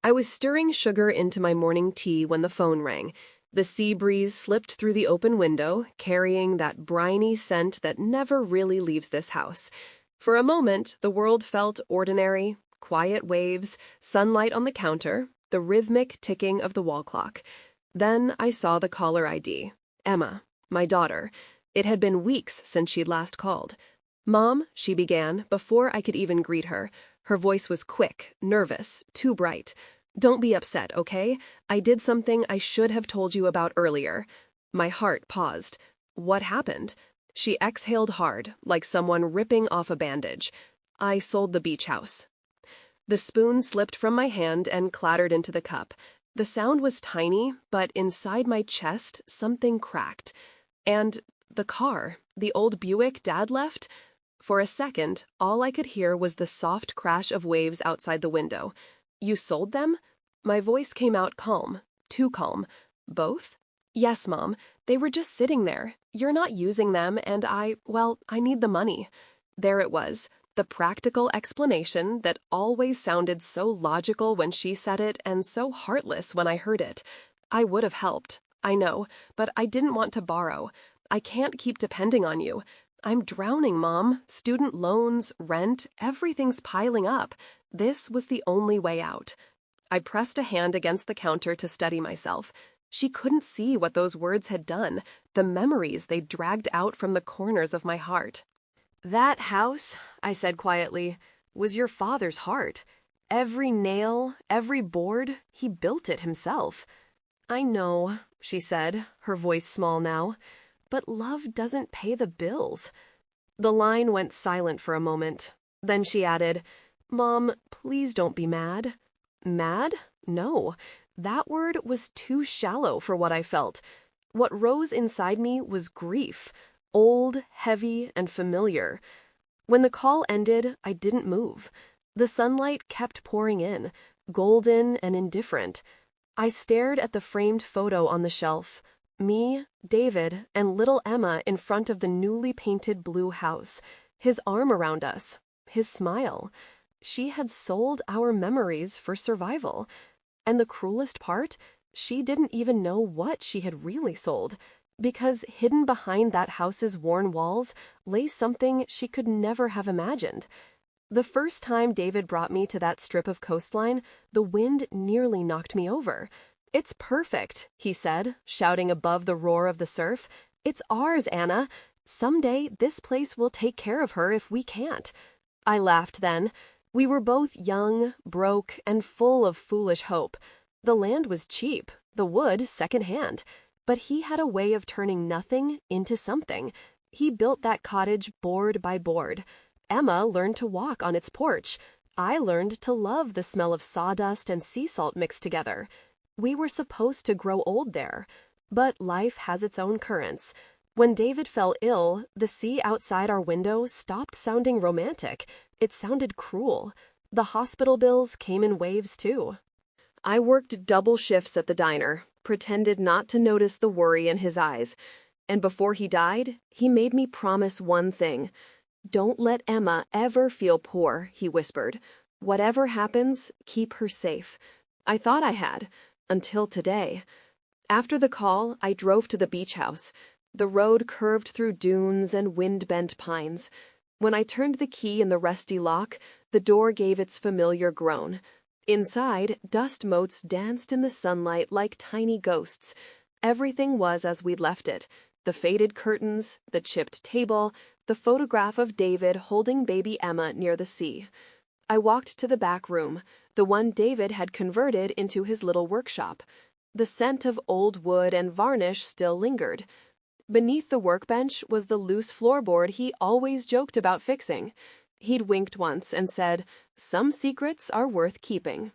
I was stirring sugar into my morning tea when the phone rang. The sea breeze slipped through the open window, carrying that briny scent that never really leaves this house. For a moment, the world felt ordinary, quiet waves, sunlight on the counter, the rhythmic ticking of the wall clock. Then I saw the caller ID. Emma, my daughter. It had been weeks since she'd last called. "Mom," she began, before I could even greet her. Her voice was quick, nervous, too bright. "Don't be upset, okay? I did something I should have told you about earlier." My heart paused. What happened? She exhaled hard, like someone ripping off a bandage. "I sold the beach house." The spoon slipped from my hand and clattered into the cup. The sound was tiny, but inside my chest, something cracked. And the car, the old Buick Dad left? For a second, all I could hear was the soft crash of waves outside the window. "You sold them?" My voice came out calm, too calm. "Both?" "Yes, Mom. They were just sitting there. You're not using them, and I need the money." There it was, the practical explanation that always sounded so logical when she said it and so heartless when I heard it. I would have helped, I know, but I didn't want to borrow. I can't keep depending on you. I'm drowning, Mom. Student loans, rent, everything's piling up. This was the only way out. I pressed a hand against the counter to steady myself. She couldn't see what those words had done, the memories they dragged out from the corners of my heart. "That house," I said quietly, "was your father's heart. Every nail, every board, he built it himself." "I know," she said, her voice small now, "but love doesn't pay the bills." The line went silent for a moment. Then she added, "Mom, please don't be mad." Mad? No. That word was too shallow for what I felt. What rose inside me was grief, old, heavy, and familiar. When the call ended, I didn't move. The sunlight kept pouring in, golden and indifferent. I stared at the framed photo on the shelf. Me, David, and little Emma in front of the newly painted blue house. His arm around us. His smile. She had sold our memories for survival. And the cruelest part, she didn't even know what she had really sold, because hidden behind that house's worn walls lay something she could never have imagined. The first time David brought me to that strip of coastline, the wind nearly knocked me over. "It's perfect," he said, shouting above the roar of the surf. "It's ours, Anna. Someday this place will take care of her if we can't." I laughed then. We were both young, broke, and full of foolish hope. The land was cheap, the wood second-hand, but he had a way of turning nothing into something. He built that cottage board by board. Emma learned to walk on its porch. I learned to love the smell of sawdust and sea salt mixed together. We were supposed to grow old there, but life has its own currents. When David fell ill, the sea outside our window stopped sounding romantic. It sounded cruel. The hospital bills came in waves, too. I worked double shifts at the diner, pretended not to notice the worry in his eyes. And before he died, he made me promise one thing. "Don't let Emma ever feel poor," he whispered. "Whatever happens, keep her safe." I thought I had, until today. After the call, I drove to the beach house. The road curved through dunes and wind-bent pines. When I turned the key in the rusty lock, the door gave its familiar groan. Inside, dust motes danced in the sunlight like tiny ghosts. Everything was as we'd left it. The faded curtains, the chipped table, the photograph of David holding baby Emma near the sea. I walked to the back room, the one David had converted into his little workshop. The scent of old wood and varnish still lingered. Beneath the workbench was the loose floorboard he always joked about fixing. He'd winked once and said, "Some secrets are worth keeping."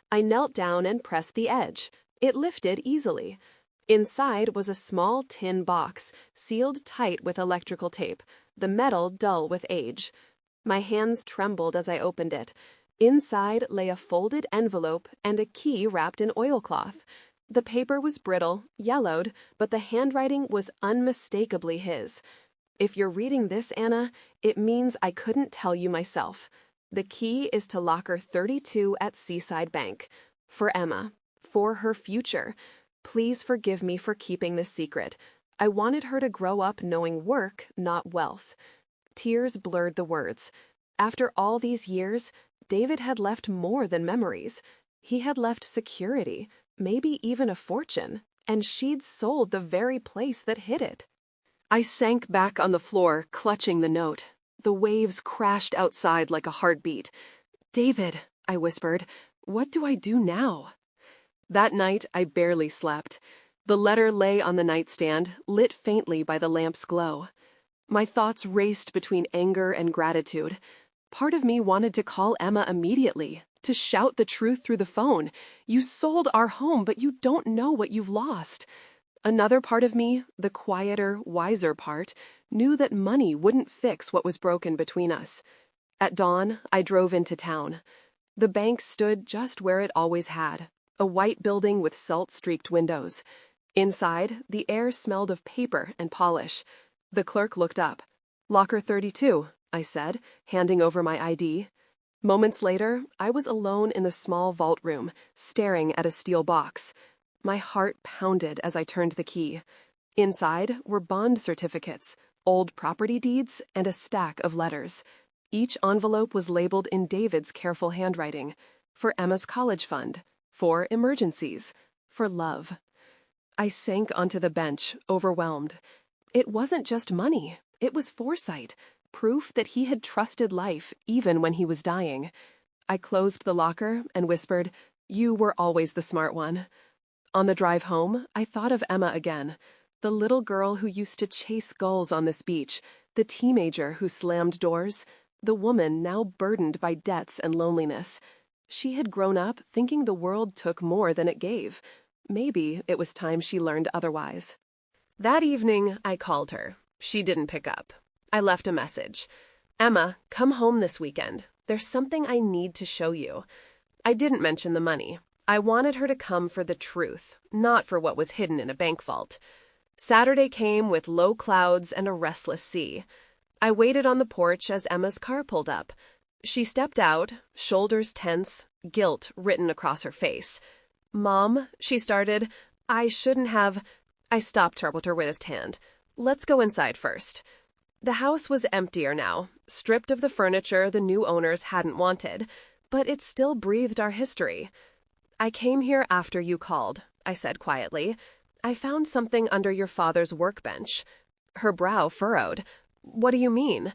I knelt down and pressed the edge. It lifted easily. Inside was a small tin box, sealed tight with electrical tape, the metal dull with age. My hands trembled as I opened it. Inside lay a folded envelope and a key wrapped in oilcloth. The paper was brittle, yellowed, but the handwriting was unmistakably his. If you're reading this, Anna, it means I couldn't tell you myself. The key is to locker 32 at Seaside Bank. For Emma. For her future. Please forgive me for keeping this secret. I wanted her to grow up knowing work, not wealth. Tears blurred the words. After all these years, David had left more than memories. He had left security, maybe even a fortune, and she'd sold the very place that hid it. I sank back on the floor, clutching the note. The waves crashed outside like a heartbeat. "David," I whispered, "what do I do now?" That night, I barely slept. The letter lay on the nightstand, lit faintly by the lamp's glow. My thoughts raced between anger and gratitude. Part of me wanted to call Emma immediately, to shout the truth through the phone. "You sold our home, but you don't know what you've lost." Another part of me, the quieter, wiser part, knew that money wouldn't fix what was broken between us. At dawn, I drove into town. The bank stood just where it always had, a white building with salt-streaked windows. Inside, the air smelled of paper and polish. The clerk looked up. "Locker 32, I said, handing over my ID. Moments later, I was alone in the small vault room, staring at a steel box. My heart pounded as I turned the key. Inside were bond certificates, old property deeds, and a stack of letters. Each envelope was labeled in David's careful handwriting. For Emma's college fund, for emergencies, for love. I sank onto the bench, overwhelmed. It wasn't just money. It was foresight, proof that he had trusted life even when he was dying. I closed the locker and whispered, "You were always the smart one." On the drive home, I thought of Emma again, the little girl who used to chase gulls on this beach, the teenager who slammed doors, the woman now burdened by debts and loneliness. She had grown up thinking the world took more than it gave. Maybe it was time she learned otherwise. That evening, I called her. She didn't pick up. I left a message. "Emma, come home this weekend. There's something I need to show you." I didn't mention the money. I wanted her to come for the truth, not for what was hidden in a bank vault. Saturday came with low clouds and a restless sea. I waited on the porch as Emma's car pulled up. She stepped out, shoulders tense, guilt written across her face. "Mom," she started, "I shouldn't have—" I stopped her with her raised hand. "Let's go inside first." The house was emptier now, stripped of the furniture the new owners hadn't wanted, but it still breathed our history. "I came here after you called," I said quietly. "I found something under your father's workbench." Her brow furrowed. "What do you mean?"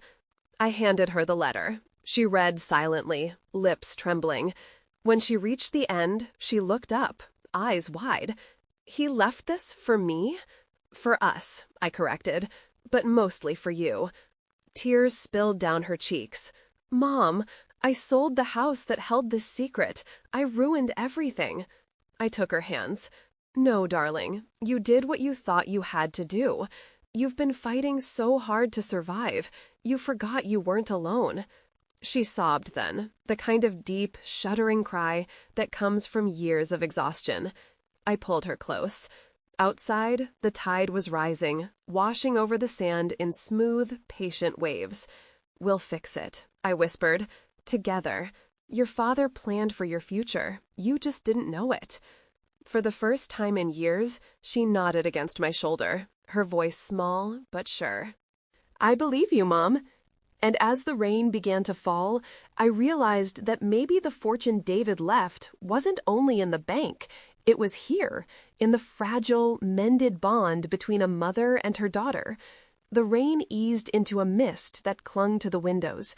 I handed her the letter. She read silently, lips trembling. When she reached the end, she looked up, eyes wide. "He left this for me?" "For us," I corrected, "but mostly for you." Tears spilled down her cheeks. "Mom, I sold the house that held this secret. I ruined everything." I took her hands. "No, darling, you did what you thought you had to do. You've been fighting so hard to survive. You forgot you weren't alone." She sobbed then, the kind of deep, shuddering cry that comes from years of exhaustion. I pulled her close. Outside, the tide was rising, washing over the sand in smooth, patient waves. "We'll fix it," I whispered. "Together. Your father planned for your future. You just didn't know it." For the first time in years, she nodded against my shoulder, her voice small but sure. "I believe you, Mom." And as the rain began to fall, I realized that maybe the fortune David left wasn't only in the bank. It was here, in the fragile, mended bond between a mother and her daughter. The rain eased into a mist that clung to the windows.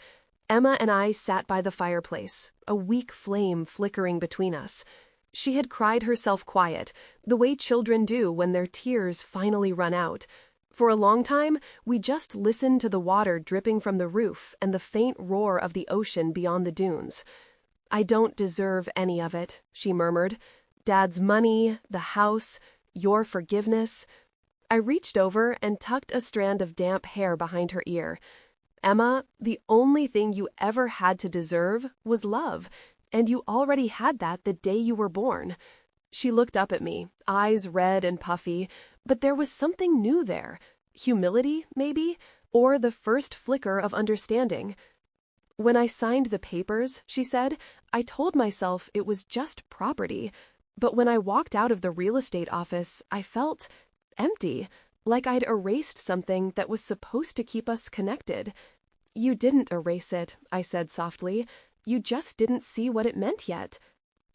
Emma and I sat by the fireplace, a weak flame flickering between us. She had cried herself quiet, the way children do when their tears finally run out. For a long time, we just listened to the water dripping from the roof and the faint roar of the ocean beyond the dunes. "I don't deserve any of it," she murmured. "Dad's money, the house, your forgiveness." I reached over and tucked a strand of damp hair behind her ear. "Emma, the only thing you ever had to deserve was love, and you already had that the day you were born." She looked up at me, eyes red and puffy, but there was something new there. Humility, maybe, or the first flicker of understanding. When I signed the papers, she said, I told myself it was just property. But when I walked out of the real estate office, I felt empty, like I'd erased something that was supposed to keep us connected. You didn't erase it, I said softly. You just didn't see what it meant yet.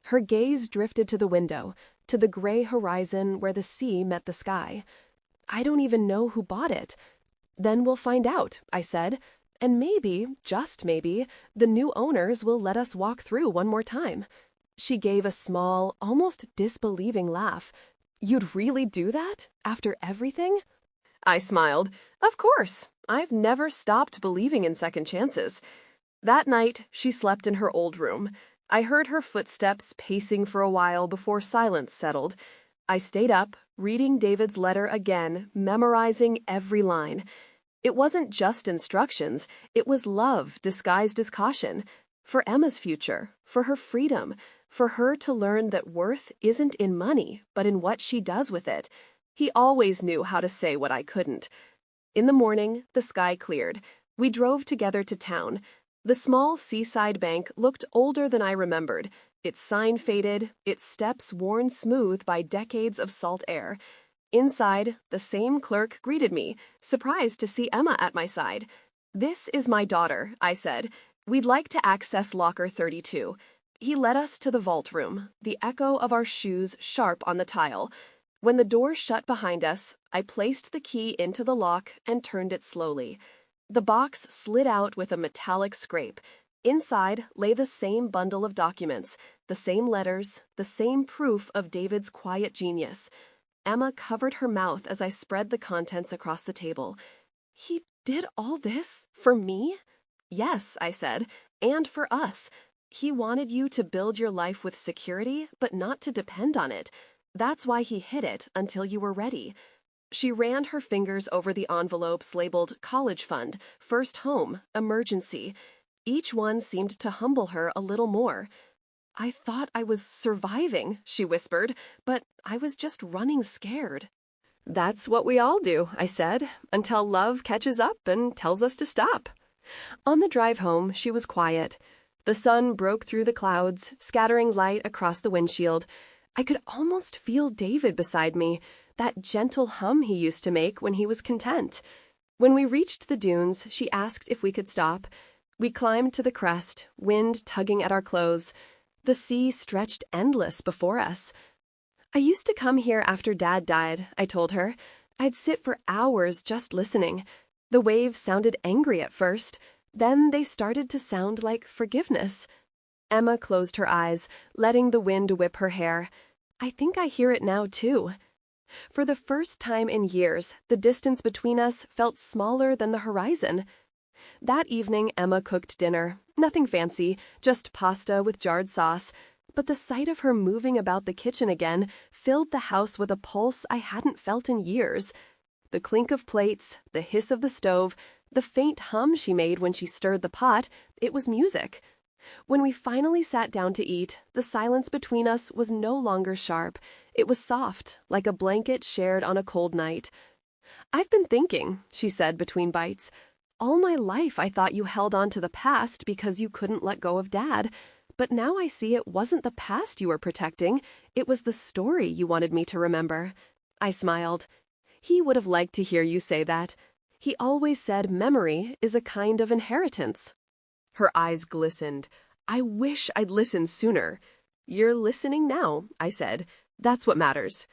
Her gaze drifted to the window, to the gray horizon where the sea met the sky. I don't even know who bought it. Then we'll find out, I said. And maybe, just maybe, the new owners will let us walk through one more time. She gave a small, almost disbelieving laugh. You'd really do that? After everything? I smiled. Of course. I've never stopped believing in second chances. That night, she slept in her old room. I heard her footsteps pacing for a while before silence settled. I stayed up, reading David's letter again, memorizing every line. It wasn't just instructions, it was love disguised as caution. For Emma's future, for her freedom, for her to learn that worth isn't in money, but in what she does with it. He always knew how to say what I couldn't. In the morning, the sky cleared. We drove together to town. The small seaside bank looked older than I remembered, its sign faded, its steps worn smooth by decades of salt air. Inside, the same clerk greeted me, surprised to see Emma at my side. This is my daughter, I said. We'd like to access locker 32. He led us to the vault room, the echo of our shoes sharp on the tile. When the door shut behind us, I placed the key into the lock and turned it slowly. The box slid out with a metallic scrape. Inside lay the same bundle of documents, the same letters, the same proof of David's quiet genius. Emma covered her mouth as I spread the contents across the table. He did all this for me? Yes, I said, and for us. He wanted you to build your life with security, but not to depend on it. That's why he hid it until you were ready. She ran her fingers over the envelopes labeled College Fund, First Home, Emergency. Each one seemed to humble her a little more. I thought I was surviving, she whispered, but I was just running scared. That's what we all do, I said, until love catches up and tells us to stop. On the drive home, she was quiet. The sun broke through the clouds, scattering light across the windshield. I could almost feel David beside me, that gentle hum he used to make when he was content. When we reached the dunes, she asked if we could stop. We climbed to the crest, wind tugging at our clothes. The sea stretched endless before us. I used to come here after Dad died, I told her. I'd sit for hours just listening. The waves sounded angry at first. Then they started to sound like forgiveness. Emma closed her eyes, letting the wind whip her hair. I think I hear it now, too. For the first time in years, the distance between us felt smaller than the horizon. That evening, Emma cooked dinner. Nothing fancy, just pasta with jarred sauce. But the sight of her moving about the kitchen again filled the house with a pulse I hadn't felt in years. The clink of plates, the hiss of the stove, the faint hum she made when she stirred the pot, it was music. When we finally sat down to eat, the silence between us was no longer sharp. It was soft, like a blanket shared on a cold night. I've been thinking, she said between bites. All my life I thought you held on to the past because you couldn't let go of Dad. But now I see it wasn't the past you were protecting. It was the story you wanted me to remember. I smiled. He would have liked to hear you say that. He always said memory is a kind of inheritance. Her eyes glistened. I wish I'd listened sooner. You're listening now, I said. That's what matters.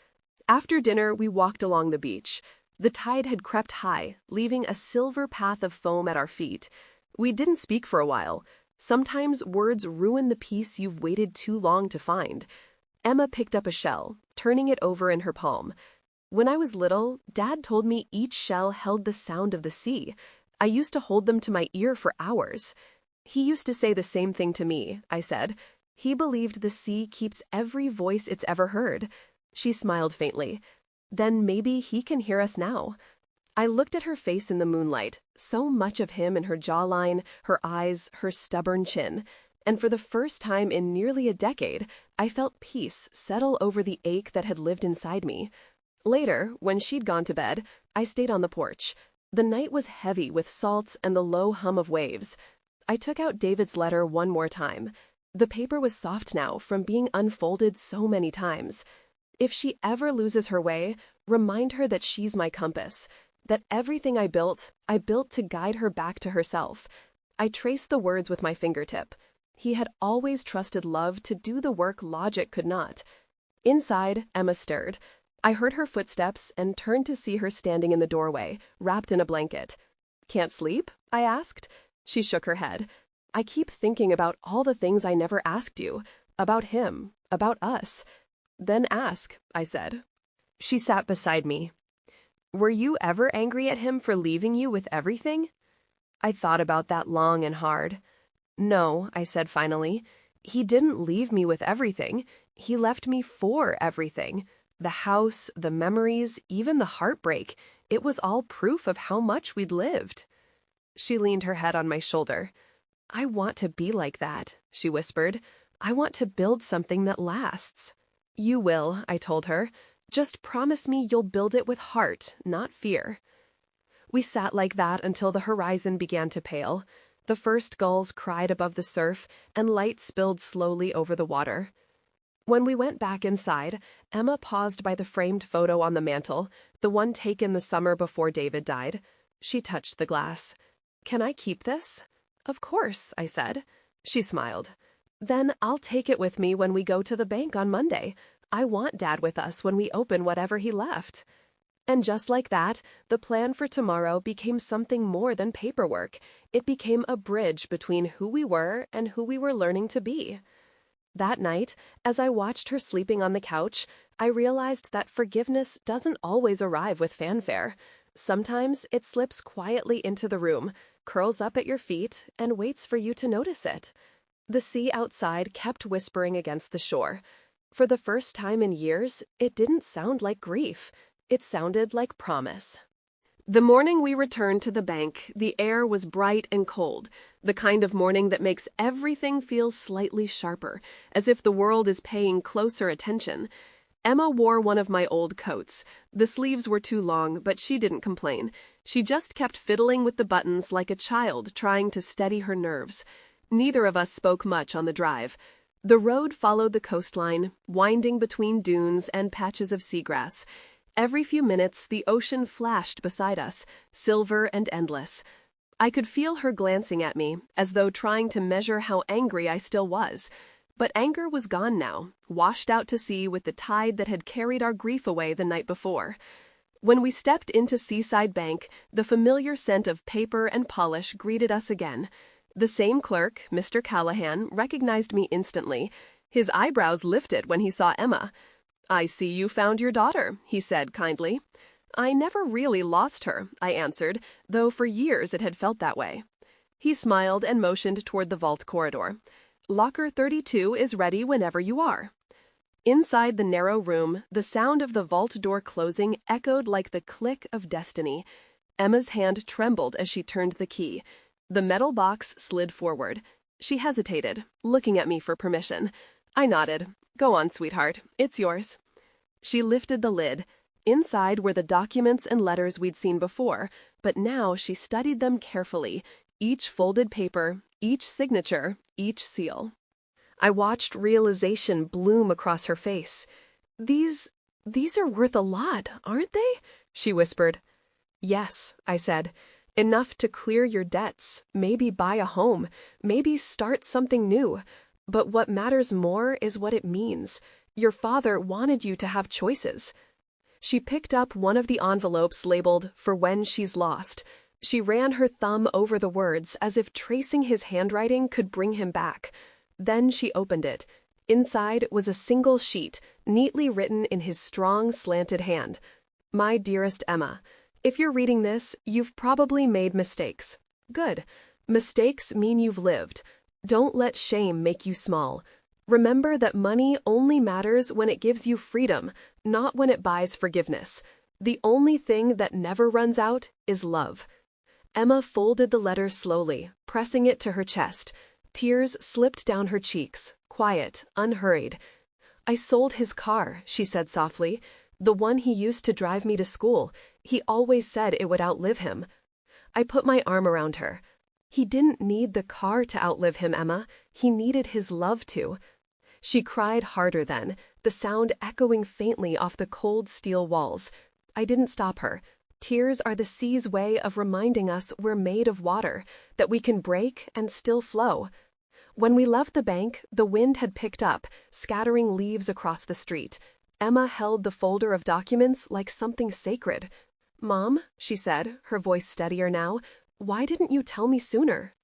After dinner, we walked along the beach. The tide had crept high, leaving a silver path of foam at our feet. We didn't speak for a while. Sometimes words ruin the peace you've waited too long to find. Emma picked up a shell, turning it over in her palm. When I was little, Dad told me each shell held the sound of the sea. I used to hold them to my ear for hours. He used to say the same thing to me, I said. He believed the sea keeps every voice it's ever heard. She smiled faintly. Then maybe he can hear us now. I looked at her face in the moonlight, so much of him in her jawline, her eyes, her stubborn chin. And for the first time in nearly a decade, I felt peace settle over the ache that had lived inside me. Later, when she'd gone to bed, I stayed on the porch. The night was heavy with salt and the low hum of waves. I took out David's letter one more time. The paper was soft now from being unfolded so many times. If she ever loses her way, remind her that she's my compass, that everything I built to guide her back to herself. I traced the words with my fingertip. He had always trusted love to do the work logic could not. Inside, Emma stirred. I heard her footsteps and turned to see her standing in the doorway, wrapped in a blanket. "Can't sleep?" I asked. She shook her head. "I keep thinking about all the things I never asked you, about him, about us." "Then ask," I said. She sat beside me. "Were you ever angry at him for leaving you with everything?" I thought about that long and hard. "No," I said finally. "He didn't leave me with everything. He left me for everything. The house, the memories, even the heartbreak. It was all proof of how much we'd lived." She leaned her head on my shoulder. "I want to be like that," she whispered. "I want to build something that lasts." "You will," I told her. "Just promise me you'll build it with heart, not fear." We sat like that until the horizon began to pale. The first gulls cried above the surf, and light spilled slowly over the water. When we went back inside, Emma paused by the framed photo on the mantel, the one taken the summer before David died. She touched the glass. "Can I keep this?" "Of course," I said. She smiled. "Then I'll take it with me when we go to the bank on Monday. I want Dad with us when we open whatever he left." And just like that, the plan for tomorrow became something more than paperwork. It became a bridge between who we were and who we were learning to be. That night, as I watched her sleeping on the couch, I realized that forgiveness doesn't always arrive with fanfare. Sometimes it slips quietly into the room, curls up at your feet, and waits for you to notice it. The sea outside kept whispering against the shore. For the first time in years, it didn't sound like grief. It sounded like promise. The morning we returned to the bank, the air was bright and cold, the kind of morning that makes everything feel slightly sharper, as if the world is paying closer attention. Emma wore one of my old coats. The sleeves were too long, but she didn't complain. She just kept fiddling with the buttons like a child trying to steady her nerves. Neither of us spoke much on the drive. The road followed the coastline, winding between dunes and patches of seagrass. Every few minutes, the ocean flashed beside us, silver and endless. I could feel her glancing at me, as though trying to measure how angry I still was. But anger was gone now, washed out to sea with the tide that had carried our grief away the night before. When we stepped into Seaside Bank, the familiar scent of paper and polish greeted us again. The same clerk, Mr. Callahan, recognized me instantly. His eyebrows lifted when he saw Emma. "I see you found your daughter," he said kindly. "I never really lost her," I answered, though for years it had felt that way. He smiled and motioned toward the vault corridor. "Locker 32 is ready whenever you are." Inside the narrow room, the sound of the vault door closing echoed like the click of destiny. Emma's hand trembled as she turned the key. The metal box slid forward. She hesitated, looking at me for permission. I nodded. "Go on, sweetheart. It's yours." She lifted the lid. Inside were the documents and letters we'd seen before, but now she studied them carefully, each folded paper, each signature, each seal. I watched realization bloom across her face. These are worth a lot, aren't they?" she whispered. "Yes," I said. "Enough to clear your debts, maybe buy a home, maybe start something new. But what matters more is what it means. Your father wanted you to have choices." She picked up one of the envelopes labeled, "For When She's Lost." She ran her thumb over the words as if tracing his handwriting could bring him back. Then she opened it. Inside was a single sheet, neatly written in his strong, slanted hand. "My dearest Emma, if you're reading this, you've probably made mistakes. Good. Mistakes mean you've lived. Don't let shame make you small. Remember that money only matters when it gives you freedom, not when it buys forgiveness. The only thing that never runs out is love." Emma folded the letter slowly, pressing it to her chest. Tears slipped down her cheeks, quiet, unhurried. "I sold his car," she said softly. "The one he used to drive me to school. He always said it would outlive him." I put my arm around her. He didn't need the car to outlive him, Emma. He needed his love to. She cried harder then, the sound echoing faintly off the cold steel walls. I didn't stop her. Tears are the sea's way of reminding us we're made of water, that we can break and still flow. When we left the bank, the wind had picked up, scattering leaves across the street. Emma held the folder of documents like something sacred. "Mom," she said, her voice steadier now, "why didn't you tell me sooner?"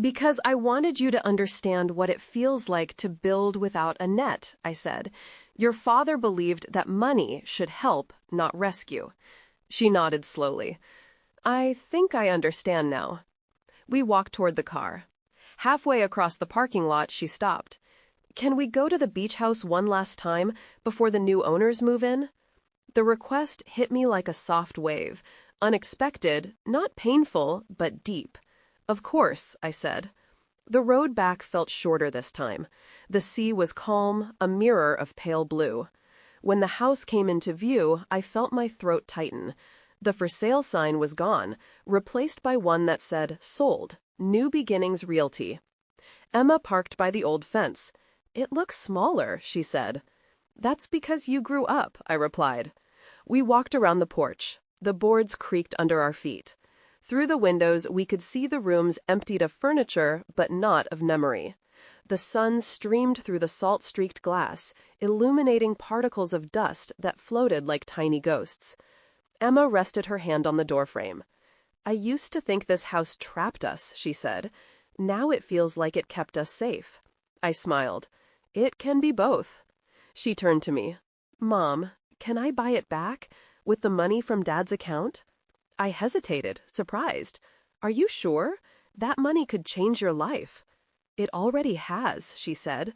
"Because I wanted you to understand what it feels like to build without a net," I said. "Your father believed that money should help, not rescue." She nodded slowly. "I think I understand now." We walked toward the car. Halfway across the parking lot, she stopped. "Can we go to the beach house one last time before the new owners move in?" The request hit me like a soft wave. Unexpected, not painful, but deep. "Of course," I said. The road back felt shorter this time. The sea was calm, a mirror of pale blue. When the house came into view, I felt my throat tighten. The for sale sign was gone, replaced by one that said, "Sold, New Beginnings Realty." Emma parked by the old fence. "It looks smaller," she said. "That's because you grew up," I replied. We walked around the porch. The boards creaked under our feet. Through the windows, we could see the rooms emptied of furniture, but not of memory. The sun streamed through the salt-streaked glass, illuminating particles of dust that floated like tiny ghosts. Emma rested her hand on the doorframe. "I used to think this house trapped us," she said. "Now it feels like it kept us safe." I smiled. "It can be both." She turned to me. "Mom, can I buy it back? With the money from Dad's account?" I hesitated, surprised. "Are you sure? That money could change your life." "It already has," she said.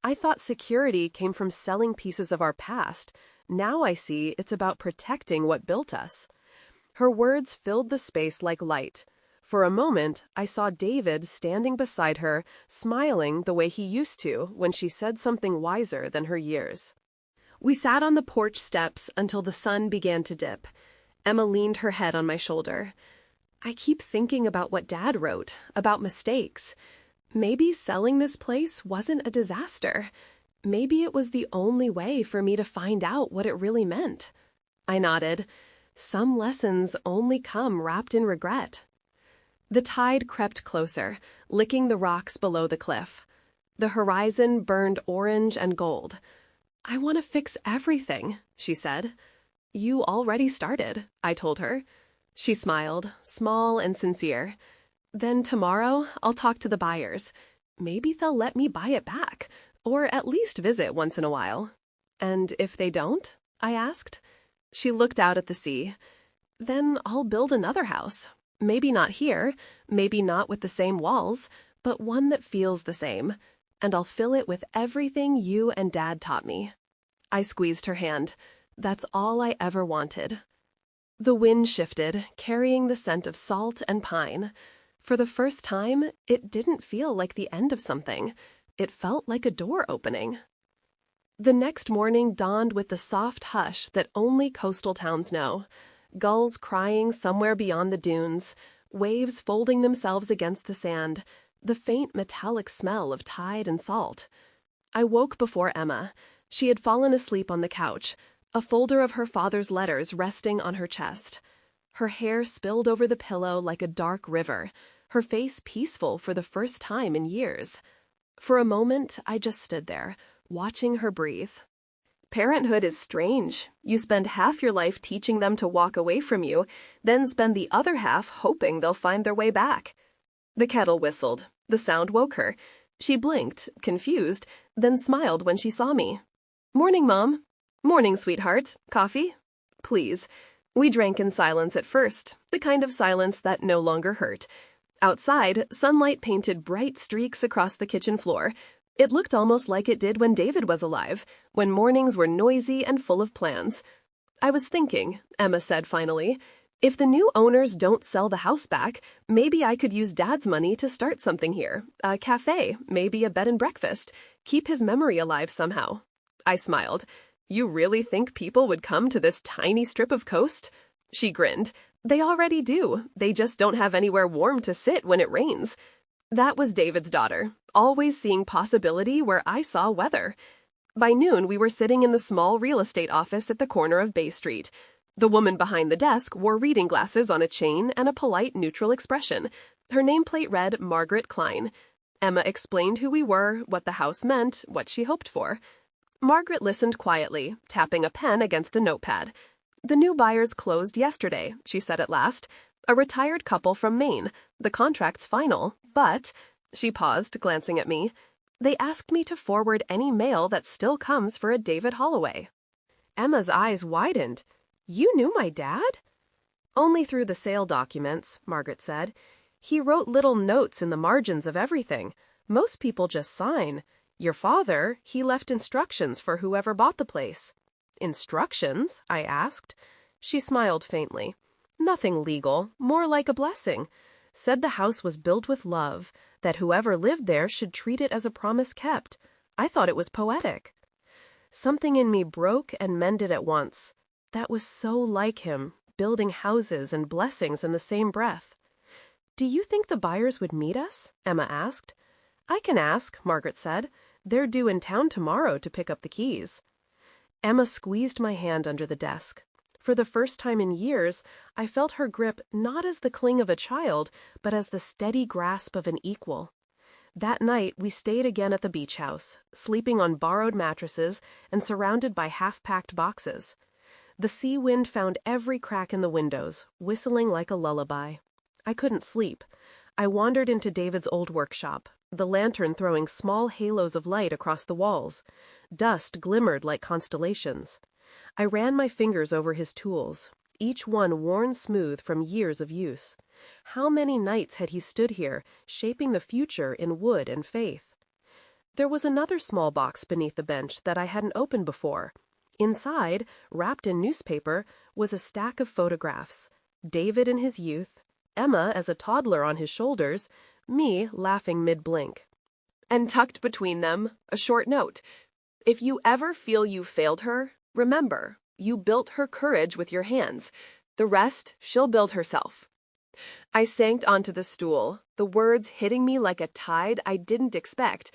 "I thought security came from selling pieces of our past. Now I see it's about protecting what built us." Her words filled the space like light. For a moment, I saw David standing beside her, smiling the way he used to when she said something wiser than her years. We sat on the porch steps until the sun began to dip. Emma leaned her head on my shoulder. "I keep thinking about what Dad wrote, about mistakes. Maybe selling this place wasn't a disaster. Maybe it was the only way for me to find out what it really meant." I nodded. Some lessons only come wrapped in regret. The tide crept closer, licking the rocks below the cliff. The horizon burned orange and gold. "I want to fix everything," she said. "You already started," I told her. She smiled, small and sincere. "Then tomorrow I'll talk to the buyers. Maybe they'll let me buy it back, or at least visit once in a while." "And if they don't?" I asked. She looked out at the sea. "Then I'll build another house. Maybe not here, maybe not with the same walls, but one that feels the same. And I'll fill it with everything you and Dad taught me." I squeezed her hand. That's all I ever wanted. The wind shifted, carrying the scent of salt and pine. For the first time, it didn't feel like the end of something. It felt like a door opening. The next morning dawned with the soft hush that only coastal towns know. Gulls crying somewhere beyond the dunes, waves folding themselves against the sand, the faint metallic smell of tide and salt. I woke before Emma. She had fallen asleep on the couch, a folder of her father's letters resting on her chest. Her hair spilled over the pillow like a dark river, her face peaceful for the first time in years. For a moment, I just stood there, watching her breathe. Parenthood is strange. You spend half your life teaching them to walk away from you, then spend the other half hoping they'll find their way back. The kettle whistled. The sound woke her. She blinked, confused, then smiled when she saw me. "Morning, Mom." "Morning, sweetheart. Coffee?" "Please." We drank in silence at first, the kind of silence that no longer hurt. Outside, sunlight painted bright streaks across the kitchen floor. It looked almost like it did when David was alive, when mornings were noisy and full of plans. "I was thinking," Emma said finally, "if the new owners don't sell the house back, maybe I could use Dad's money to start something here. A cafe, maybe a bed and breakfast. Keep his memory alive somehow." I smiled. "You really think people would come to this tiny strip of coast?" She grinned. They already do. They just don't have anywhere warm to sit when it rains. That was David's daughter, always seeing possibility where I saw weather. By noon, we were sitting in the small real estate office at the corner of Bay Street. The woman behind the desk wore reading glasses on a chain and a polite, neutral expression. Her nameplate read Margaret Klein. Emma explained who we were, what the house meant, what she hoped for. Margaret listened quietly, tapping a pen against a notepad. "The new buyers closed yesterday," she said at last. "A retired couple from Maine. The contract's final, but—" She paused, glancing at me. "They asked me to forward any mail that still comes for a David Holloway." Emma's eyes widened. "You knew my dad?" "Only through the sale documents," Margaret said. "He wrote little notes in the margins of everything. Most people just sign. Your father, he left instructions for whoever bought the place." "Instructions?" I asked. She smiled faintly. "Nothing legal, more like a blessing. Said the house was built with love, that whoever lived there should treat it as a promise kept. I thought it was poetic." Something in me broke and mended at once. That was so like him, building houses and blessings in the same breath. "Do you think the buyers would meet us?" Emma asked. "I can ask," Margaret said. "They're due in town tomorrow to pick up the keys." Emma squeezed my hand under the desk. For the first time in years, I felt her grip not as the cling of a child, but as the steady grasp of an equal. That night, we stayed again at the beach house, sleeping on borrowed mattresses and surrounded by half-packed boxes. The sea wind found every crack in the windows, whistling like a lullaby. I couldn't sleep. I wandered into David's old workshop, the lantern throwing small halos of light across the walls. Dust glimmered like constellations. I ran my fingers over his tools, each one worn smooth from years of use. How many nights had he stood here, shaping the future in wood and faith? There was another small box beneath the bench that I hadn't opened before. Inside, wrapped in newspaper, was a stack of photographs. David in his youth, Emma as a toddler on his shoulders, me laughing mid-blink. And tucked between them, a short note. "If you ever feel you failed her, remember, you built her courage with your hands. The rest she'll build herself." I sank onto the stool, the words hitting me like a tide I didn't expect.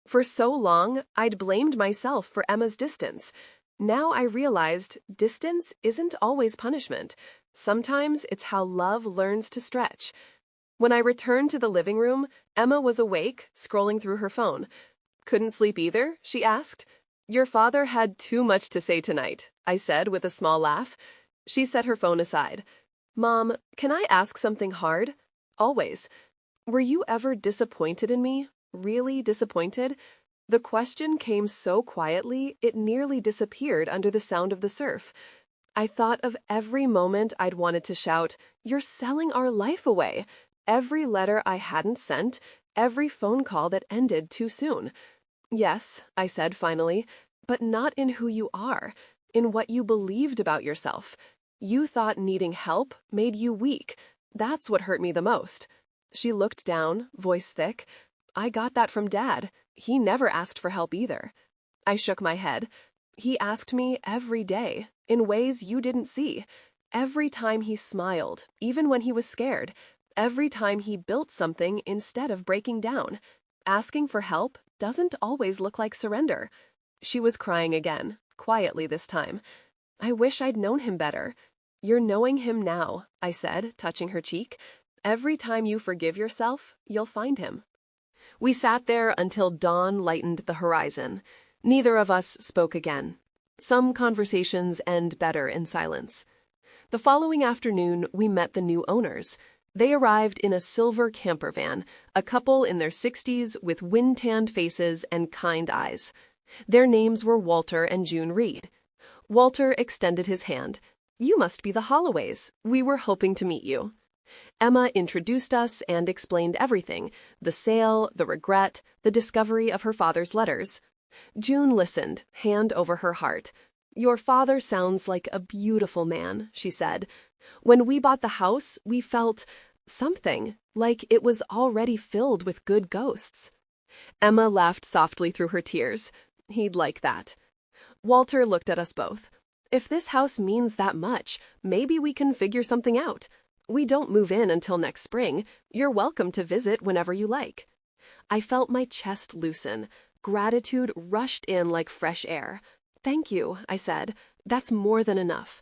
For so long, I'd blamed myself for Emma's distance. Now I realized distance isn't always punishment. Sometimes it's how love learns to stretch. When I returned to the living room, Emma was awake, scrolling through her phone. "Couldn't sleep either?" she asked. "Your father had too much to say tonight," I said with a small laugh. She set her phone aside. "Mom, can I ask something hard?" "Always." "Were you ever disappointed in me? Really disappointed?" The question came so quietly, it nearly disappeared under the sound of the surf. I thought of every moment I'd wanted to shout, "You're selling our life away." Every letter I hadn't sent, every phone call that ended too soon. "Yes," I said finally, "but not in who you are, in what you believed about yourself. You thought needing help made you weak. That's what hurt me the most." She looked down, voice thick. "I got that from Dad. He never asked for help either." I shook my head. "He asked me every day, in ways you didn't see. Every time he smiled, even when he was scared. Every time he built something instead of breaking down. Asking for help doesn't always look like surrender." She was crying again, quietly this time. "I wish I'd known him better." "You're knowing him now," I said, touching her cheek. "Every time you forgive yourself, you'll find him." We sat there until dawn lightened the horizon. Neither of us spoke again. Some conversations end better in silence. The following afternoon, we met the new owners. They arrived in a silver camper van, a couple in their 60s with wind-tanned faces and kind eyes. Their names were Walter and June Reed. Walter extended his hand. "You must be the Holloways. We were hoping to meet you." Emma introduced us and explained everything, the sale, the regret, the discovery of her father's letters. June listened, hand over her heart. "Your father sounds like a beautiful man," she said. "When we bought the house, we felt something, like it was already filled with good ghosts." Emma laughed softly through her tears. "He'd like that." Walter looked at us both. If this house means that much, maybe we can figure something out. We don't move in until next spring. You're welcome to visit whenever you like." I felt my chest loosen. Gratitude rushed in like fresh air. "Thank you," I said. "That's more than enough."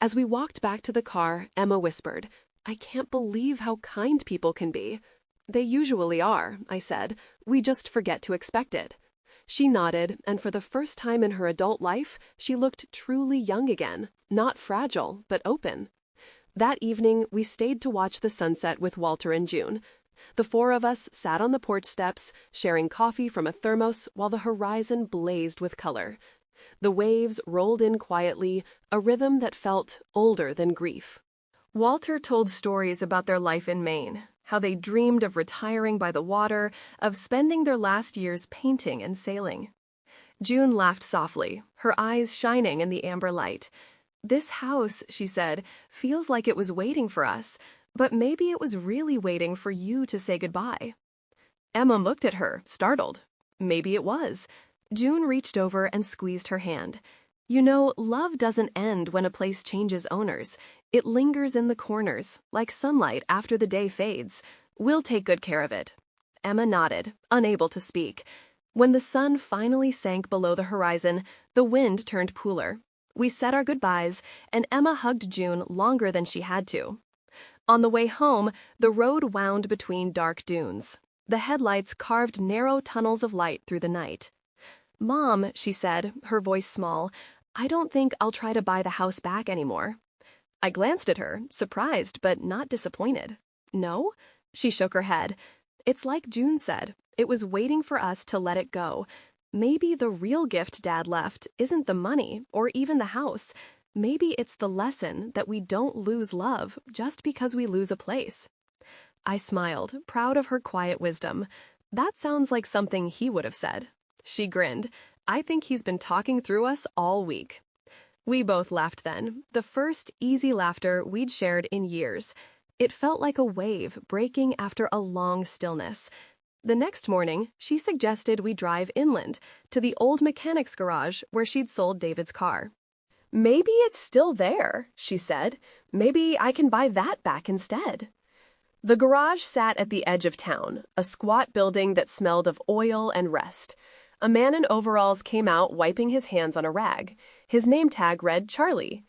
As we walked back to the car, Emma whispered, "I can't believe how kind people can be." "They usually are," I said. "We just forget to expect it." She nodded, and for the first time in her adult life, she looked truly young again, not fragile, but open. That evening, we stayed to watch the sunset with Walter and June. The four of us sat on the porch steps, sharing coffee from a thermos while the horizon blazed with color. The waves rolled in quietly, a rhythm that felt older than grief. Walter told stories about their life in Maine, how they dreamed of retiring by the water, of spending their last years painting and sailing. June laughed softly, her eyes shining in the amber light. "This house," she said, "feels like it was waiting for us, but maybe it was really waiting for you to say goodbye." Emma looked at her, startled. Maybe it was. June reached over and squeezed her hand. "You know, love doesn't end when a place changes owners. It lingers in the corners, like sunlight after the day fades. We'll take good care of it." Emma nodded, unable to speak. When the sun finally sank below the horizon, the wind turned cooler. We said our goodbyes, and Emma hugged June longer than she had to. On the way home, the road wound between dark dunes. The headlights carved narrow tunnels of light through the night. "Mom," she said, her voice small, "I don't think I'll try to buy the house back anymore." I glanced at her, surprised but not disappointed. "No?" She shook her head. "It's like June said, it was waiting for us to let it go. Maybe the real gift Dad left isn't the money or even the house. Maybe it's the lesson that we don't lose love just because we lose a place." I smiled, proud of her quiet wisdom. That sounds like something he would have said. She grinned. "I think he's been talking through us all week." We both laughed then, the first easy laughter we'd shared in years. It felt like a wave breaking after a long stillness. The next morning, she suggested we drive inland to the old mechanic's garage where she'd sold David's car. "Maybe it's still there," she said. "Maybe I can buy that back instead." The garage sat at the edge of town, a squat building that smelled of oil and rest. A man in overalls came out wiping his hands on a rag. His name tag read Charlie.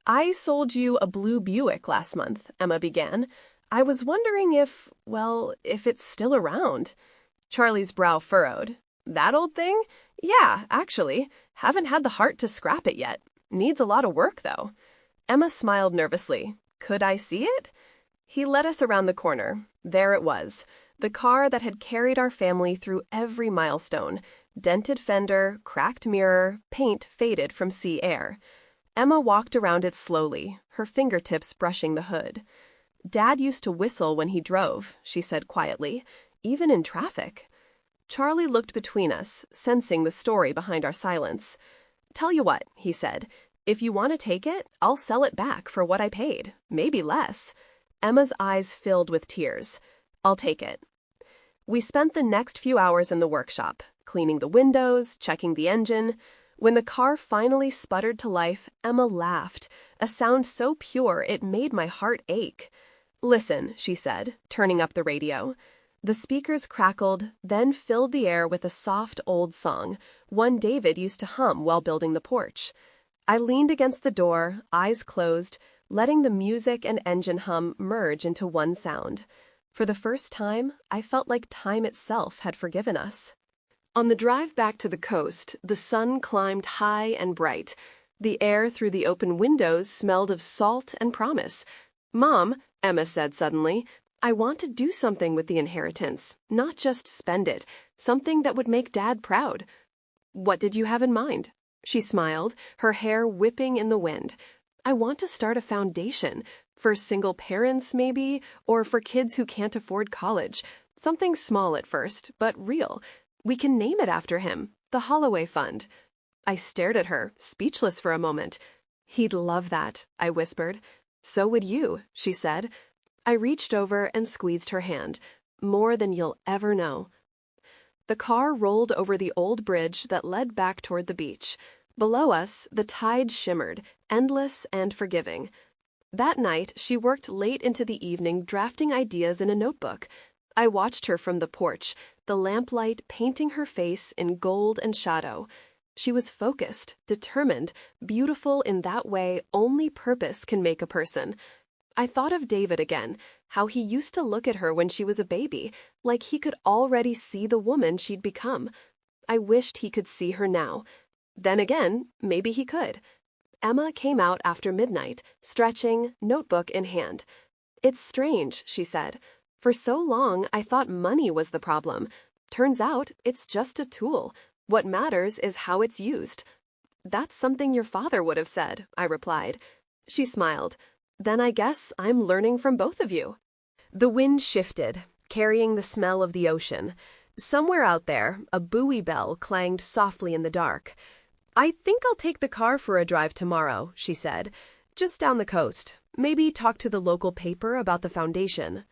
"I sold you a blue Buick last month," Emma began. "I was wondering if it's still around." Charlie's brow furrowed. "That old thing? Yeah, actually. Haven't had the heart to scrap it yet. Needs a lot of work, though." Emma smiled nervously. "Could I see it?" He led us around the corner. There it was, the car that had carried our family through every milestone. Dented fender, cracked mirror, paint faded from sea air. Emma walked around it slowly, her fingertips brushing the hood. "Dad used to whistle when he drove," she said quietly, "even in traffic." Charlie looked between us, sensing the story behind our silence. "Tell you what," he said, "if you want to take it, I'll sell it back for what I paid, maybe less." Emma's eyes filled with tears. "I'll take it." We spent the next few hours in the workshop, cleaning the windows, checking the engine. When the car finally sputtered to life, Emma laughed, a sound so pure it made my heart ache. "Listen," she said, turning up the radio. The speakers crackled, then filled the air with a soft old song, one David used to hum while building the porch. I leaned against the door, eyes closed, letting the music and engine hum merge into one sound. For the first time, I felt like time itself had forgiven us. On the drive back to the coast, the sun climbed high and bright. The air through the open windows smelled of salt and promise. "Mom," Emma said suddenly, "I want to do something with the inheritance, not just spend it, something that would make Dad proud." "What did you have in mind?" She smiled, her hair whipping in the wind. "I want to start a foundation, for single parents maybe, or for kids who can't afford college. Something small at first, but real. We can name it after him, the Holloway Fund." I stared at her, speechless for a moment. "He'd love that," I whispered. "So would you," she said. I reached over and squeezed her hand. "More than you'll ever know." The car rolled over the old bridge that led back toward the beach. Below us, the tide shimmered, endless and forgiving. That night, she worked late into the evening drafting ideas in a notebook. I watched her from the porch, the lamplight painting her face in gold and shadow. She was focused, determined, beautiful in that way only purpose can make a person. I thought of David again, how he used to look at her when she was a baby, like he could already see the woman she'd become. I wished he could see her now. Then again, maybe he could. Emma came out after midnight, stretching, notebook in hand. "It's strange," she said. "For so long, I thought money was the problem. Turns out, it's just a tool. What matters is how it's used." "That's something your father would have said," I replied. She smiled. "Then I guess I'm learning from both of you." The wind shifted, carrying the smell of the ocean. Somewhere out there, a buoy bell clanged softly in the dark. "I think I'll take the car for a drive tomorrow," she said. "Just down the coast. Maybe talk to the local paper about the foundation."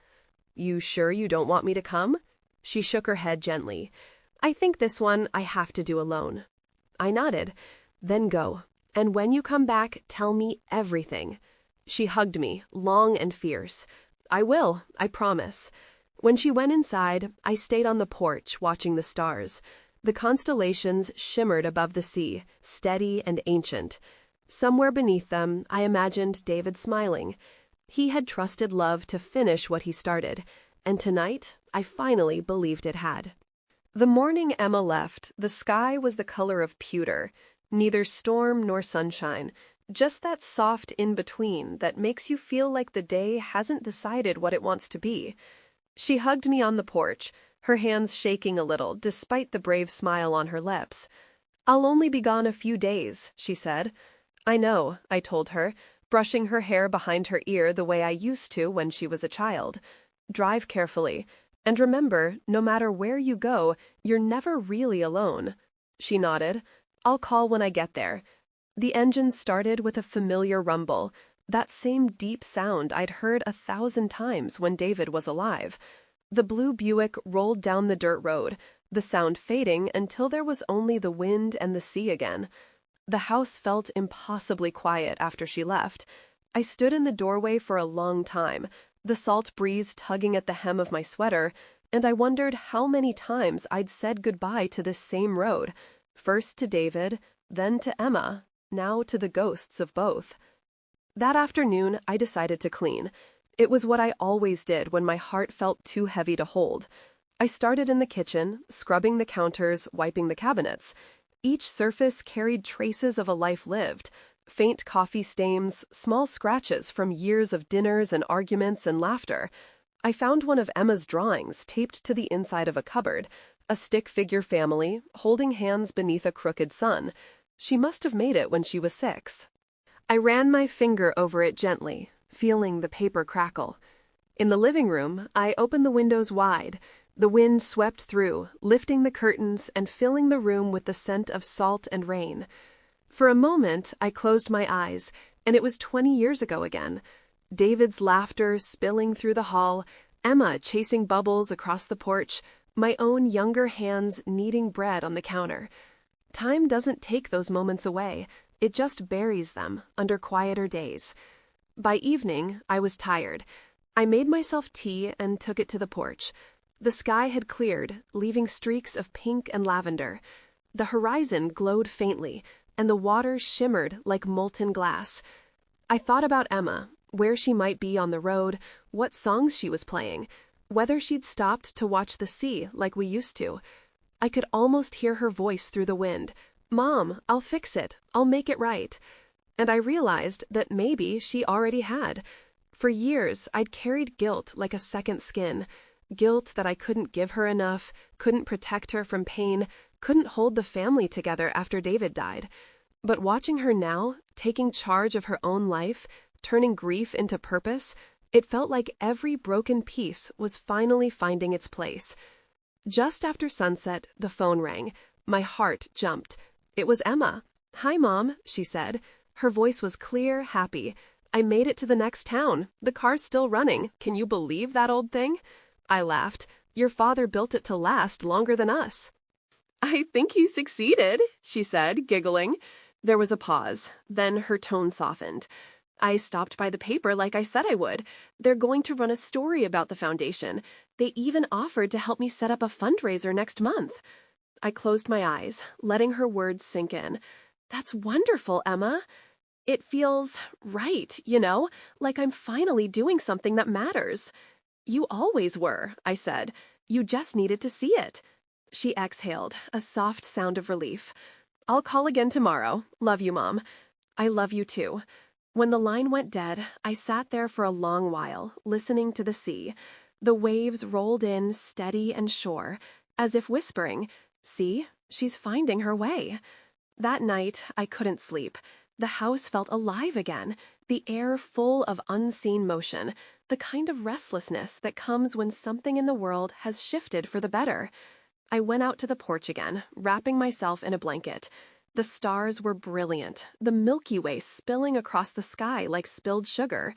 "You sure you don't want me to come?" She shook her head gently. "I think this one I have to do alone." I nodded. "Then go. And when you come back, tell me everything." She hugged me, long and fierce. "I will, I promise." When she went inside, I stayed on the porch watching the stars. The constellations shimmered above the sea, steady and ancient. Somewhere beneath them, I imagined David smiling. He had trusted love to finish what he started, and tonight I finally believed it had. The morning Emma left, the sky was the color of pewter, neither storm nor sunshine, just that soft in-between that makes you feel like the day hasn't decided what it wants to be. She hugged me on the porch, her hands shaking a little despite the brave smile on her lips. "I'll only be gone a few days," she said. "I know," I told her, brushing her hair behind her ear the way I used to when she was a child. "Drive carefully. And remember, no matter where you go, you're never really alone." She nodded. "I'll call when I get there." The engine started with a familiar rumble, that same deep sound I'd heard 1,000 times when David was alive. The blue Buick rolled down the dirt road, the sound fading until there was only the wind and the sea again. The house felt impossibly quiet after she left. I stood in the doorway for a long time, the salt breeze tugging at the hem of my sweater, and I wondered how many times I'd said goodbye to this same road, first to David, then to Emma, now to the ghosts of both. That afternoon, I decided to clean. It was what I always did when my heart felt too heavy to hold. I started in the kitchen, scrubbing the counters, wiping the cabinets. Each surface carried traces of a life lived, faint coffee stains, small scratches from years of dinners and arguments and laughter. I found one of Emma's drawings taped to the inside of a cupboard, a stick figure family, holding hands beneath a crooked sun. She must have made it when she was 6. I ran my finger over it gently, feeling the paper crackle. In the living room, I opened the windows wide. The wind swept through, lifting the curtains and filling the room with the scent of salt and rain. For a moment, I closed my eyes, and it was 20 years ago again. David's laughter spilling through the hall, Emma chasing bubbles across the porch, my own younger hands kneading bread on the counter. Time doesn't take those moments away. It just buries them under quieter days. By evening, I was tired. I made myself tea and took it to the porch. The sky had cleared, leaving streaks of pink and lavender. The horizon glowed faintly, and the water shimmered like molten glass. I thought about Emma, where she might be on the road, what songs she was playing, whether she'd stopped to watch the sea like we used to. I could almost hear her voice through the wind. "Mom, I'll fix it. I'll make it right." And I realized that maybe she already had. For years, I'd carried guilt like a second skin. Guilt that I couldn't give her enough, couldn't protect her from pain, couldn't hold the family together after David died. But watching her now, taking charge of her own life, turning grief into purpose, it felt like every broken piece was finally finding its place. Just after sunset, the phone rang. My heart jumped. It was Emma. "Hi, Mom," she said. Her voice was clear, happy. "I made it to the next town. The car's still running. Can you believe that old thing?" I laughed. "Your father built it to last longer than us." "I think he succeeded," she said, giggling. There was a pause, then her tone softened. I stopped by the paper like I said I would. They're going to run a story about the foundation. They even offered to help me set up a fundraiser next month. I closed my eyes, letting her words sink in. That's wonderful, Emma. It feels right, like I'm finally doing something that matters. You always were, I said. You just needed to see it. She exhaled, a soft sound of relief. I'll call again tomorrow. Love you, Mom. I love you too. When the line went dead, I sat there for a long while, listening to the sea. The waves rolled in steady and sure, as if whispering, "See, she's finding her way." That night, I couldn't sleep. The house felt alive again, the air full of unseen motion, the kind of restlessness that comes when something in the world has shifted for the better. I went out to the porch again, wrapping myself in a blanket. The stars were brilliant, the Milky Way spilling across the sky like spilled sugar.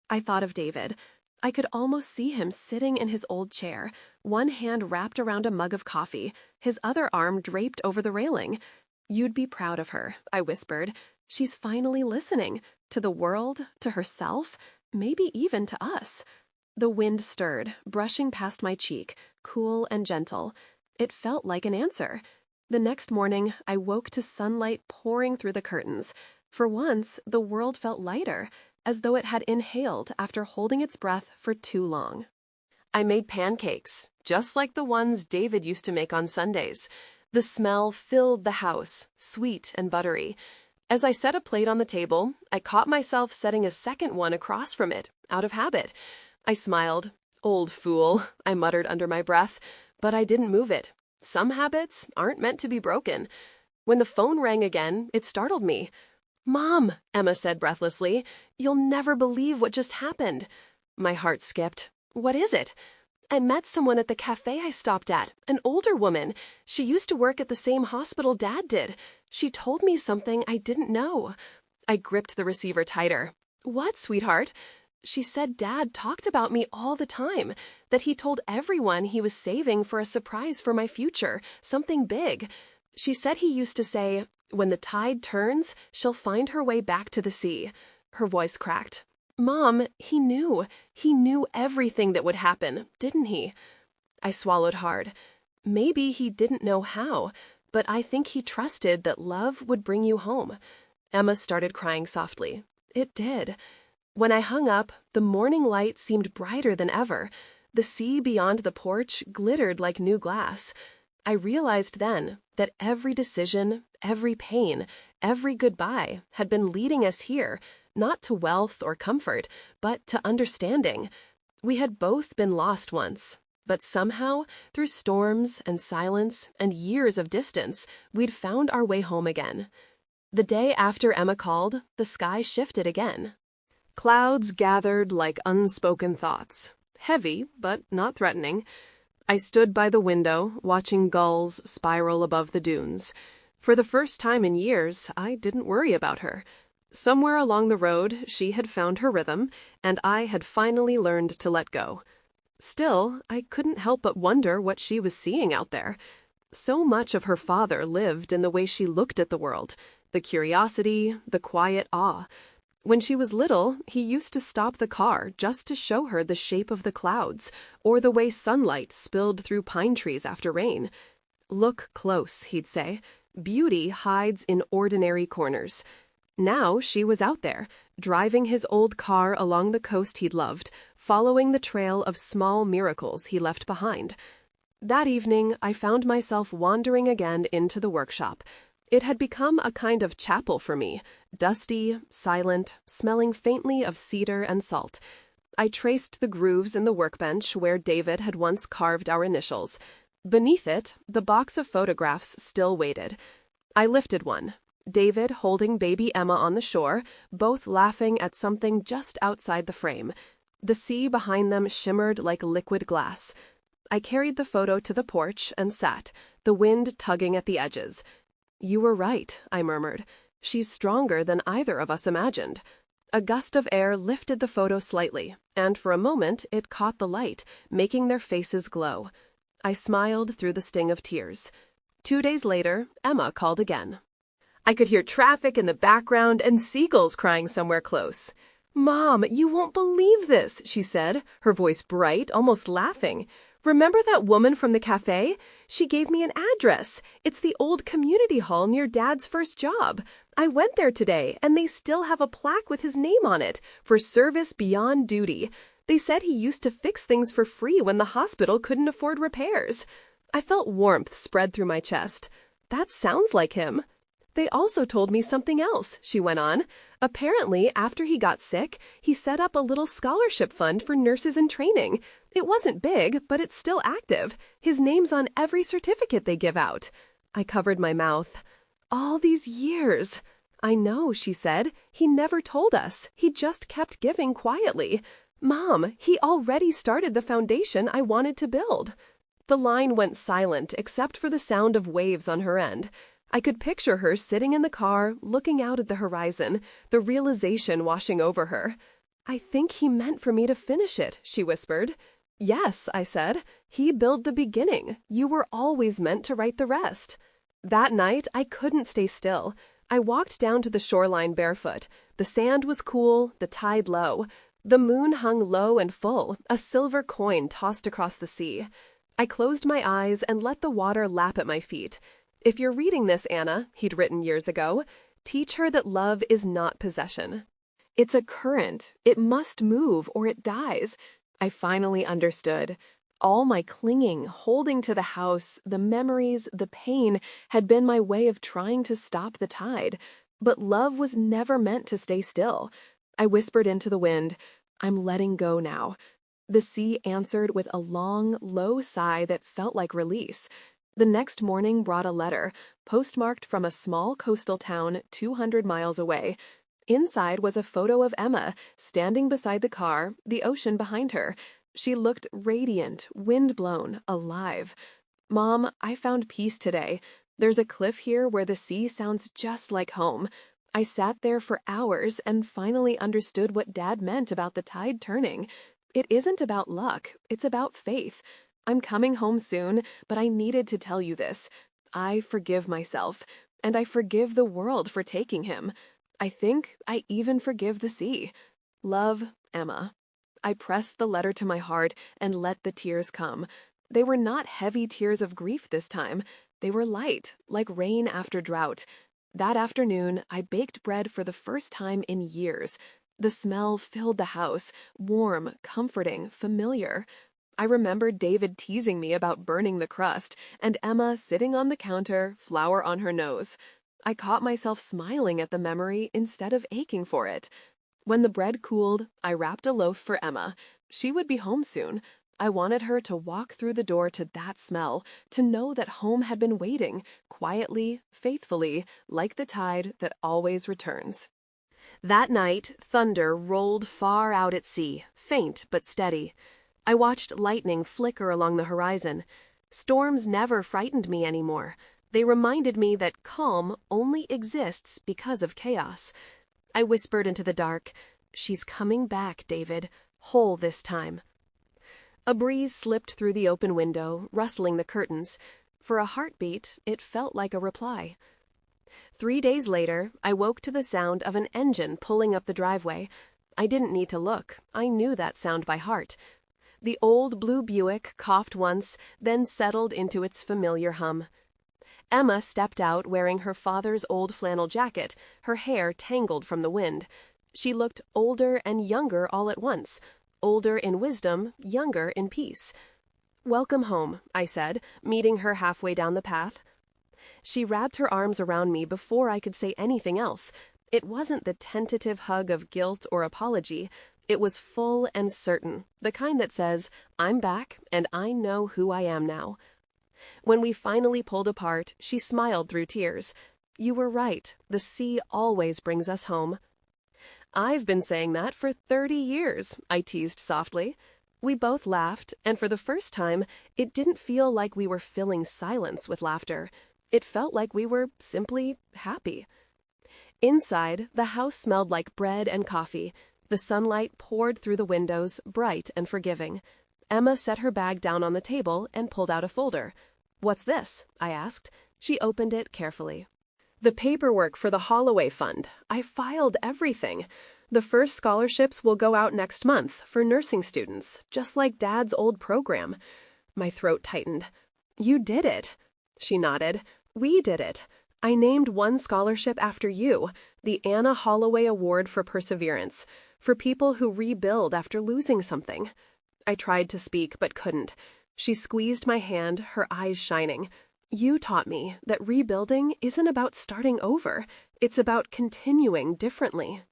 I thought of David. I could almost see him sitting in his old chair, one hand wrapped around a mug of coffee, his other arm draped over the railing. You'd be proud of her, I whispered. She's finally listening, to the world, to herself, maybe even to us. The wind stirred, brushing past my cheek, cool and gentle. It felt like an answer. The next morning, I woke to sunlight pouring through the curtains. For once, the world felt lighter, as though it had inhaled after holding its breath for too long. I made pancakes, just like the ones David used to make on Sundays. The smell filled the house, sweet and buttery. As I set a plate on the table, I caught myself setting a second one across from it, out of habit. I smiled. "Old fool," I muttered under my breath, but I didn't move it. Some habits aren't meant to be broken. When the phone rang again, it startled me. "Mom," Emma said breathlessly, "you'll never believe what just happened." My heart skipped. "What is it?" "I met someone at the cafe I stopped at, an older woman. She used to work at the same hospital Dad did. She told me something I didn't know." I gripped the receiver tighter. "What, sweetheart?" "She said Dad talked about me all the time, that he told everyone he was saving for a surprise for my future, something big. She said he used to say, 'When the tide turns, she'll find her way back to the sea.'" Her voice cracked. "Mom, he knew everything that would happen, didn't he?" I swallowed hard. Maybe he didn't know how, but I think he trusted that love would bring you home. Emma started crying softly. It did. When I hung up, the morning light seemed brighter than ever. The sea beyond the porch glittered like new glass. I realized then that every decision, every pain, every goodbye had been leading us here, not to wealth or comfort, but to understanding. We had both been lost once, but somehow, through storms and silence and years of distance, we'd found our way home again. The day after Emma called, the sky shifted again. Clouds gathered like unspoken thoughts, heavy but not threatening. I stood by the window, watching gulls spiral above the dunes. For the first time in years, I didn't worry about her. Somewhere along the road, she had found her rhythm, and I had finally learned to let go. Still, I couldn't help but wonder what she was seeing out there. So much of her father lived in the way she looked at the world, the curiosity, the quiet awe. When she was little, he used to stop the car just to show her the shape of the clouds, or the way sunlight spilled through pine trees after rain. "Look close," he'd say. "Beauty hides in ordinary corners." Now she was out there, driving his old car along the coast he'd loved, following the trail of small miracles he left behind. That evening, I found myself wandering again into the workshop. It had become a kind of chapel for me, dusty, silent, smelling faintly of cedar and salt. I traced the grooves in the workbench where David had once carved our initials. Beneath it, the box of photographs still waited. I lifted one. David holding baby Emma on the shore, both laughing at something just outside the frame. The sea behind them shimmered like liquid glass. I carried the photo to the porch and sat, the wind tugging at the edges. "You were right," I murmured. "She's stronger than either of us imagined." A gust of air lifted the photo slightly, and for a moment it caught the light, making their faces glow. I smiled through the sting of tears. 2 days later, Emma called again. I could hear traffic in the background and seagulls crying somewhere close. "Mom, you won't believe this," she said, her voice bright, almost laughing. "Remember that woman from the cafe? She gave me an address. It's the old community hall near Dad's first job. I went there today, and they still have a plaque with his name on it, for service beyond duty. They said he used to fix things for free when the hospital couldn't afford repairs." I felt warmth spread through my chest. That sounds like him. "They also told me something else," she went on. "Apparently, after he got sick, he set up a little scholarship fund for nurses in training. It wasn't big, but it's still active. His name's on every certificate they give out." I covered my mouth. "All these years." "I know," she said. "He never told us. He just kept giving quietly. Mom, he already started the foundation I wanted to build." The line went silent except for the sound of waves on her end. I could picture her sitting in the car, looking out at the horizon, the realization washing over her. "I think he meant for me to finish it," she whispered. "Yes," I said. "He built the beginning. You were always meant to write the rest." That night, I couldn't stay still. I walked down to the shoreline barefoot. The sand was cool, the tide low. The moon hung low and full, a silver coin tossed across the sea. I closed my eyes and let the water lap at my feet. "If you're reading this, Anna," he'd written years ago, "teach her that love is not possession. It's a current. It must move or it dies." I finally understood. All my clinging, holding to the house, the memories, the pain, had been my way of trying to stop the tide. But love was never meant to stay still. I whispered into the wind, "I'm letting go now." The sea answered with a long, low sigh that felt like release. The next morning brought a letter, postmarked from a small coastal town 200 miles away. Inside was a photo of Emma, standing beside the car, the ocean behind her. She looked radiant, wind-blown, alive. "Mom, I found peace today. There's a cliff here where the sea sounds just like home. I sat there for hours and finally understood what Dad meant about the tide turning. It isn't about luck, it's about faith. I'm coming home soon, but I needed to tell you this. I forgive myself, and I forgive the world for taking him. I think I even forgive the sea. Love, Emma." I pressed the letter to my heart and let the tears come. They were not heavy tears of grief this time. They were light, like rain after drought. That afternoon, I baked bread for the first time in years. The smell filled the house, warm, comforting, familiar. I remembered David teasing me about burning the crust, and Emma sitting on the counter, flour on her nose. I caught myself smiling at the memory instead of aching for it. When the bread cooled, I wrapped a loaf for Emma. She would be home soon. I wanted her to walk through the door to that smell, to know that home had been waiting, quietly, faithfully, like the tide that always returns. That night, thunder rolled far out at sea, faint but steady. I watched lightning flicker along the horizon. Storms never frightened me anymore. They reminded me that calm only exists because of chaos. I whispered into the dark, "She's coming back, David, whole this time." A breeze slipped through the open window, rustling the curtains. For a heartbeat, it felt like a reply. 3 days later, I woke to the sound of an engine pulling up the driveway. I didn't need to look. I knew that sound by heart. The old blue Buick coughed once, then settled into its familiar hum. Emma stepped out wearing her father's old flannel jacket, her hair tangled from the wind. She looked older and younger all at once, older in wisdom, younger in peace. "Welcome home," I said, meeting her halfway down the path. She wrapped her arms around me before I could say anything else. It wasn't the tentative hug of guilt or apology. It was full and certain, the kind that says, "I'm back, and I know who I am now." When we finally pulled apart, she smiled through tears. "You were right. The sea always brings us home." "I've been saying that for 30 years, I teased softly. We both laughed, and for the first time, it didn't feel like we were filling silence with laughter. It felt like we were simply happy. Inside, the house smelled like bread and coffee. The sunlight poured through the windows, bright and forgiving. Emma set her bag down on the table and pulled out a folder. "What's this?" I asked. She opened it carefully. The paperwork for the Holloway Fund. I filed everything. The first scholarships will go out next month for nursing students, just like Dad's old program. My throat tightened. You did it. She nodded. We did it. I named one scholarship after you, the Anna Holloway Award for Perseverance, for people who rebuild after losing something. I tried to speak, but couldn't. She squeezed my hand, her eyes shining. You taught me that rebuilding isn't about starting over. It's about continuing differently.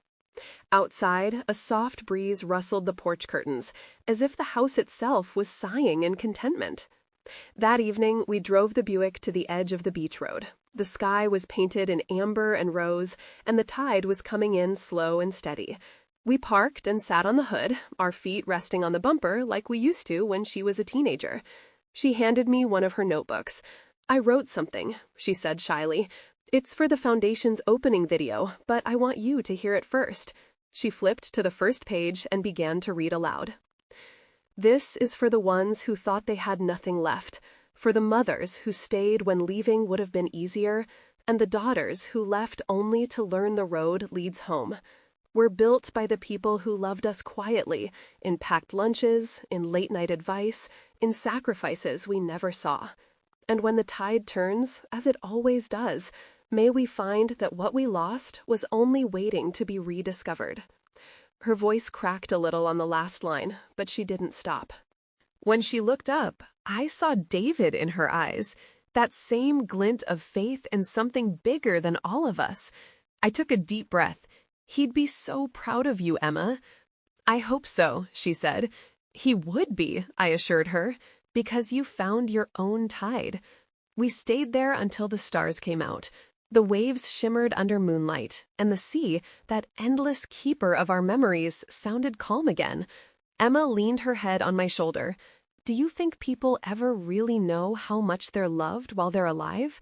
Outside, a soft breeze rustled the porch curtains, as if the house itself was sighing in contentment. That evening, we drove the Buick to the edge of the beach road. The sky was painted in amber and rose, and the tide was coming in slow and steady. We parked and sat on the hood, our feet resting on the bumper like we used to when she was a teenager. She handed me one of her notebooks. I wrote something, she said shyly. It's for the Foundation's opening video, but I want you to hear it first. She flipped to the first page and began to read aloud. This is for the ones who thought they had nothing left, for the mothers who stayed when leaving would have been easier, and the daughters who left only to learn the road leads home. We're built by the people who loved us quietly, in packed lunches, in late-night advice, in sacrifices we never saw. And when the tide turns, as it always does, may we find that what we lost was only waiting to be rediscovered. Her voice cracked a little on the last line, but she didn't stop. When she looked up, I saw David in her eyes, that same glint of faith in something bigger than all of us. I took a deep breath. He'd be so proud of you, Emma. I hope so, she said. He would be, I assured her, because you found your own tide. We stayed there until the stars came out. The waves shimmered under moonlight, and the sea, that endless keeper of our memories, sounded calm again. Emma leaned her head on my shoulder. Do you think people ever really know how much they're loved while they're alive?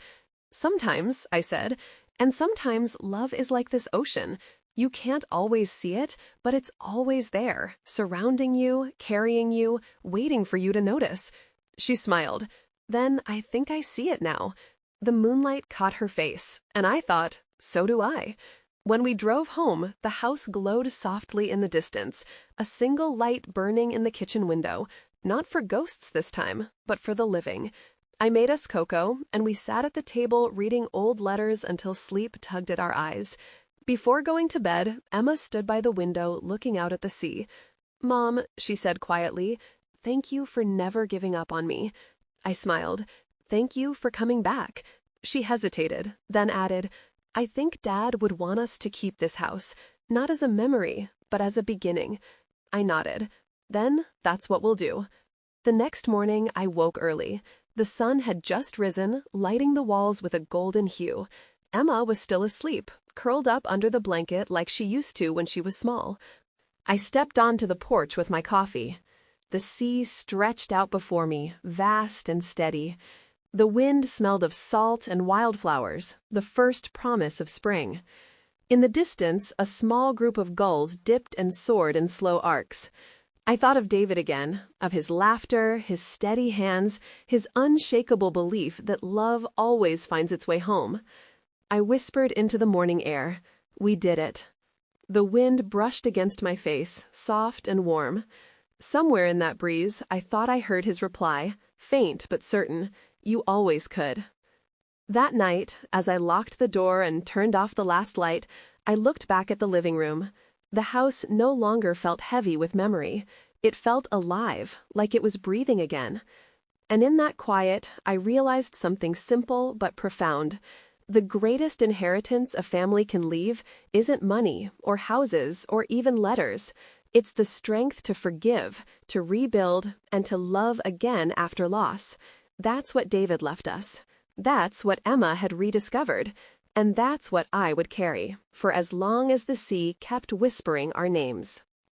Sometimes, I said, and sometimes love is like this ocean. You can't always see it, but it's always there, surrounding you, carrying you, waiting for you to notice. She smiled. Then I think I see it now. The moonlight caught her face, and I thought, so do I. When we drove home, the house glowed softly in the distance, a single light burning in the kitchen window, not for ghosts this time, but for the living. I made us cocoa, and we sat at the table reading old letters until sleep tugged at our eyes. Before going to bed, Emma stood by the window looking out at the sea. Mom, she said quietly, thank you for never giving up on me. I smiled. Thank you for coming back. She hesitated, then added, I think Dad would want us to keep this house, not as a memory, but as a beginning. I nodded. Then that's what we'll do. The next morning, I woke early. The sun had just risen, lighting the walls with a golden hue. Emma was still asleep, curled up under the blanket like she used to when she was small. I stepped onto the porch with my coffee. The sea stretched out before me, vast and steady. The wind smelled of salt and wildflowers, the first promise of spring. In the distance, a small group of gulls dipped and soared in slow arcs. I thought of David again, of his laughter, his steady hands, his unshakable belief that love always finds its way home. I whispered into the morning air, we did it. The wind brushed against my face, soft and warm. Somewhere in that breeze, I thought I heard his reply, faint but certain, you always could. That night, as I locked the door and turned off the last light, I looked back at the living room. The house no longer felt heavy with memory. It felt alive, like it was breathing again. And in that quiet, I realized something simple but profound. The greatest inheritance a family can leave isn't money or houses or even letters. It's the strength to forgive, to rebuild, and to love again after loss. That's what David left us. That's what Emma had rediscovered. And that's what I would carry, for as long as the sea kept whispering our names.